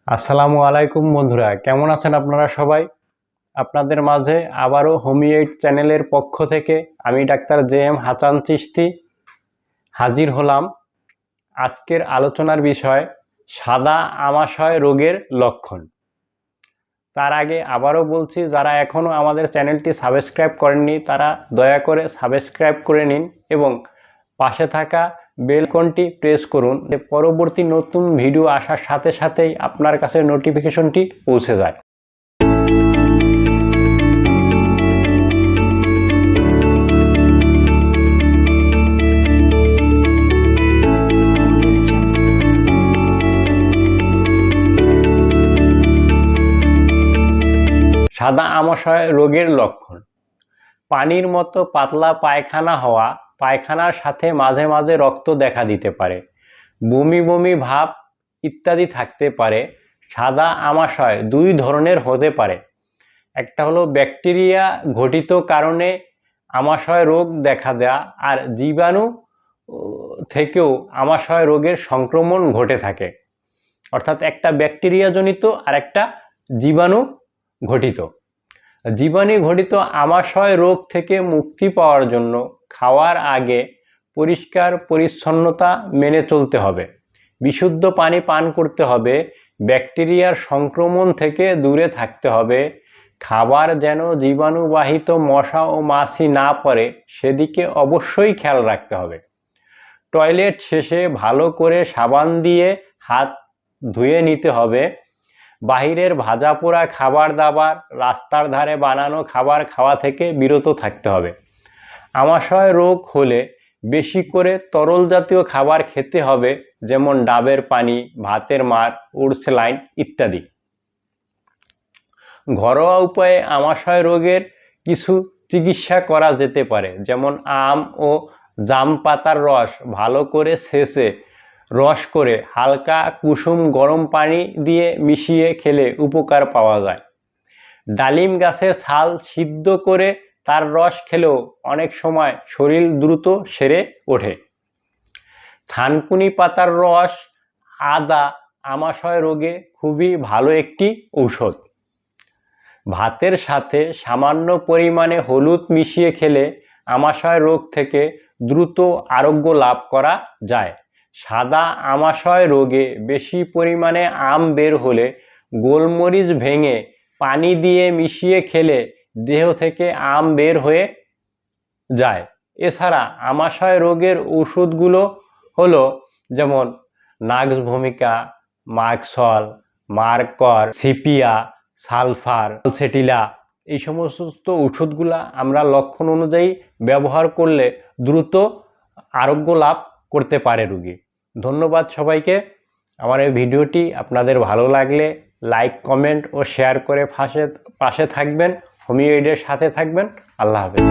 আসসালামু আলাইকুম বন্ধুরা, কেমন আছেন আপনারা সবাই? আপনাদের মাঝে আবারও হোমিওয়েড চ্যানেলের পক্ষ থেকে আমি ডাক্তার JM হাসান চিশতি হাজির হলাম। আজকের আলোচনার বিষয় সাদা আমাশয় রোগের লক্ষণ। তার আগে আবারও বলছি, যারা এখনও আমাদের চ্যানেলটি সাবস্ক্রাইব করেননি তারা দয়া করে সাবস্ক্রাইব করে নিন এবং পাশে থাকা বেল আইকনটি প্রেস করুন, পরবর্তী নতুন ভিডিও আসার সাথে সাথেই আপনার কাছে নোটিফিকেশনটি পৌঁছে যায়। সাদা আমাশয় রোগের লক্ষণ: পানির মতো পাতলা পায়খানা হওয়া, পায়খানার সাথে মাঝে মাঝে রক্ত দেখা দিতে পারে, বমি বমি ভাব ইত্যাদি থাকতে পারে। সাদা আমাশয় দুই ধরনের হতে পারে, একটা হলো ব্যাকটেরিয়া ঘটিত কারণে আমাশয় রোগ দেখা দেয়া, আর জীবাণু থেকেও আমাশয় রোগের সংক্রমণ ঘটে থাকে। অর্থাৎ একটা ব্যাকটেরিয়া জনিত আর একটা জীবাণু ঘটিত। জীবাণু ঘটিত আমাশয় রোগ থেকে মুক্তি পাওয়ার জন্য খাওয়ার আগে পরিষ্কার পরিচ্ছন্নতা মেনে চলতে হবে, বিশুদ্ধ পানি পান করতে হবে, ব্যাকটেরিয়ার সংক্রমণ থেকে দূরে থাকতে হবে, খাবার যেন জীবাণুবাহিত মশা ও মাছি না পড়ে সেদিকে অবশ্যই খেয়াল রাখতে হবে। টয়লেট শেষে ভালো করে সাবান দিয়ে হাত ধুয়ে নিতে হবে। বাহিরের ভাজা পোড়া খাবার দাবার, রাস্তার ধারে বানানো খাবার খাওয়া থেকে বিরত থাকতে হবে। আমাশয় রোগ হলে বেশি করে তরল জাতীয় খাবার খেতে হবে, যেমন ডাবের পানি, ভাতের মাড়, উড়সেলাইন ইত্যাদি। ঘরোয়া উপায়ে আমাশয় রোগের কিছু চিকিৎসা করা যেতে পারে, যেমন আম ও জাম পাতার রস ভালো করে ছেঁচে রস করে হালকা কুসুম গরম পানি দিয়ে মিশিয়ে খেলে উপকার পাওয়া যায়। ডালিম গাছের ছাল সিদ্ধ করে তার রস খেলেও অনেক সময় শরীর দ্রুত সেরে ওঠে। থানকুনি পাতার রস, আদা আমাশয় রোগে খুবই ভালো একটি ঔষধ। ভাতের সাথে সামান্য পরিমাণে হলুদ মিশিয়ে খেলে আমাশয় রোগ থেকে দ্রুত আরোগ্য লাভ করা যায়। সাদা আমাশয় রোগে বেশি পরিমাণে আম বের হলে গোলমরিচ ভেঙে পানি দিয়ে মিশিয়ে খেলে দেহ থেকে আম বের হয়ে যায়। এছাড়া আমাশয় রোগের ওষুধগুলো হলো যেমন নাক্স ভূমিকা, মার্কসল, মার্কর, সিপিয়া, সালফার, সেটিলা, এই সমস্ত ওষুধগুলা আমরা লক্ষণ অনুযায়ী ব্যবহার করলে দ্রুত আরোগ্য লাভ করতে পারে রোগী। ধন্যবাদ সবাইকে। আমার এই ভিডিওটি আপনাদের ভালো লাগলে লাইক, কমেন্ট ও শেয়ার করে পাশে থাকবেন, হোমিওয়েডের সাথে থাকবেন। আল্লাহ হাফেজ।